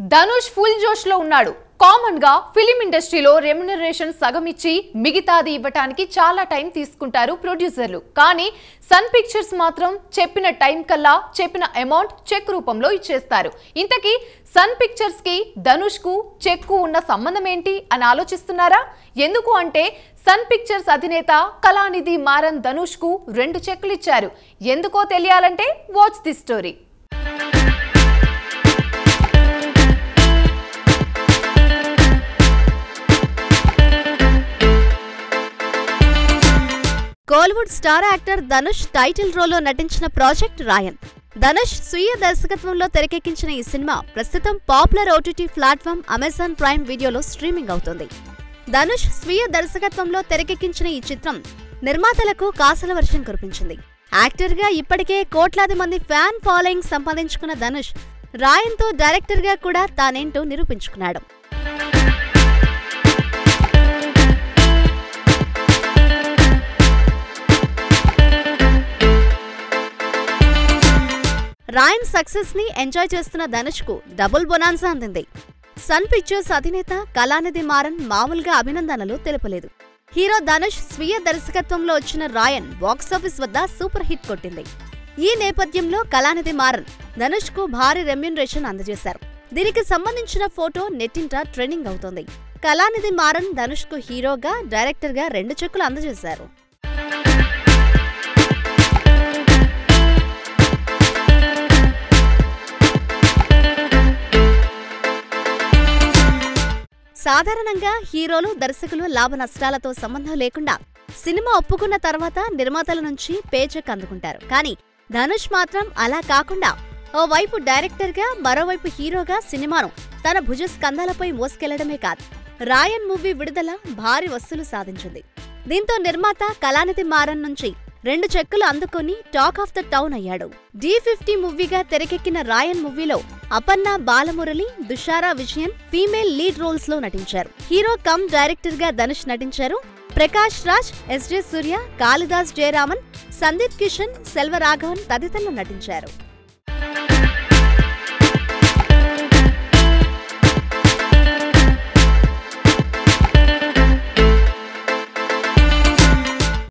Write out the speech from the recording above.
Dhanush full జోష్ లో ఉన్నాడు. కామన్ గా ఫిలిం ఇండస్ట్రీలో రెమ్యునరేషన్ సగం ఇచ్చి మిగతాది ఇవ్వడానికి చాలా టైం తీసుకుంటారు ప్రొడ్యూసర్లు. కానీ సన్ పిక్చర్స్ మాత్రం చెప్పిన టైం కల్లా చెప్పిన అమౌంట్ చెక్ రూపంలో ఇచ్చేస్తారు. ఇంతకీ సన్ పిక్చర్స్ కి ధనుష్ కు చెక్కు ఉన్న సంబంధం ఏంటి అని ఆలోచిస్తున్నారా? ఎందుకు అంటే సన్ పిక్చర్స్ అధినేత కళానిధి మారన్ ధనుష్ కు 2 చెక్కులు ఇచ్చారు. ఎందుకో తెలియాలంటే watch the story. Kollywood star actor Dhanush title రోల్లో నటించిన ప్రాజెక్ట్ రాయన్. ధనుష్ స్వీయ దర్శకత్వంలో తెరకెక్కించిన ఈ సినిమా ప్రస్తుతం popular OTT platform Amazon prime వీడియోలో స్ట్రీమింగ్ అవుతుంది. ధనుష్ స్వీయ దర్శకత్వంలో తెరకెక్కించిన ఈ చిత్రం నిర్మాతలకు కాసుల వర్షం కురిపించింది. యాక్టర్గా ఇప్పటికే కోట్లాది మంది ఫ్యాన్ ఫాలోయింగ్ సంపాదించుకున్న ధనుష్ రాయన్తో డైరెక్టర్గా కూడా తానేంటో నిరూపించుకున్నాడు. రాయన్ సక్సెస్ ని ఎంజాయ్ చేస్తున్న ధనుష్ కు డబుల్ బొనాన్సా అందింది. సన్ పిక్చర్స్ అధినేత కళానిధి మారన్ మామూలుగా అభినందనలు తెలుపలేదు. హీరో ధనుష్ స్వీయ దర్శకత్వంలో వచ్చిన రాయన్ బాక్సాఫీస్ వద్ద సూపర్ హిట్ కొట్టింది. ఈ నేపథ్యంలో కళానిధి మారన్ ధనుష్ కు భారీ రెమ్యునరేషన్ అందజేశారు. దీనికి సంబంధించిన ఫోటో నెట్టింట ట్రెండింగ్ అవుతోంది. కళానిధి మారన్ ధనుష్ కు హీరోగా, డైరెక్టర్గా 2 చెక్కులు అందజేశారు. సాధారణంగా హీరోలు, దర్శకులు లాభ నష్టాలతో సంబంధం లేకుండా సినిమా ఒప్పుకున్న తర్వాత నిర్మాతల నుంచి పే చెక్ అందుకుంటారు. కానీ ధనుష్ మాత్రం అలా కాకుండా ఓవైపు డైరెక్టర్గా, మరోవైపు హీరోగా సినిమాను తన భుజ స్కంధాలపై మోసుకెళ్లడమే కాదు, రాయన్ మూవీ విడుదల భారీ వసూలు సాధించింది. దీంతో నిర్మాత కళానిధి మారన్ నుంచి 2 చెక్కులు అందుకొని టాక్ ఆఫ్ ద టౌన్ అయ్యాడు. D50 మూవీగా తెరకెక్కిన రాయన్ మూవీలో Aparna Balamurali, Dushara Vijayan female lead roles లో నటించారు. హీరో కమ్ డైరెక్టర్ గా ధనుష్ నటించారు. ప్రకాష్ రాజ్, ఎస్జే సూర్య, కాళిదాస్ జయరామన్, సందీప్ కిషన్, సెల్వరాఘవన్ తదితరులు నటించారు.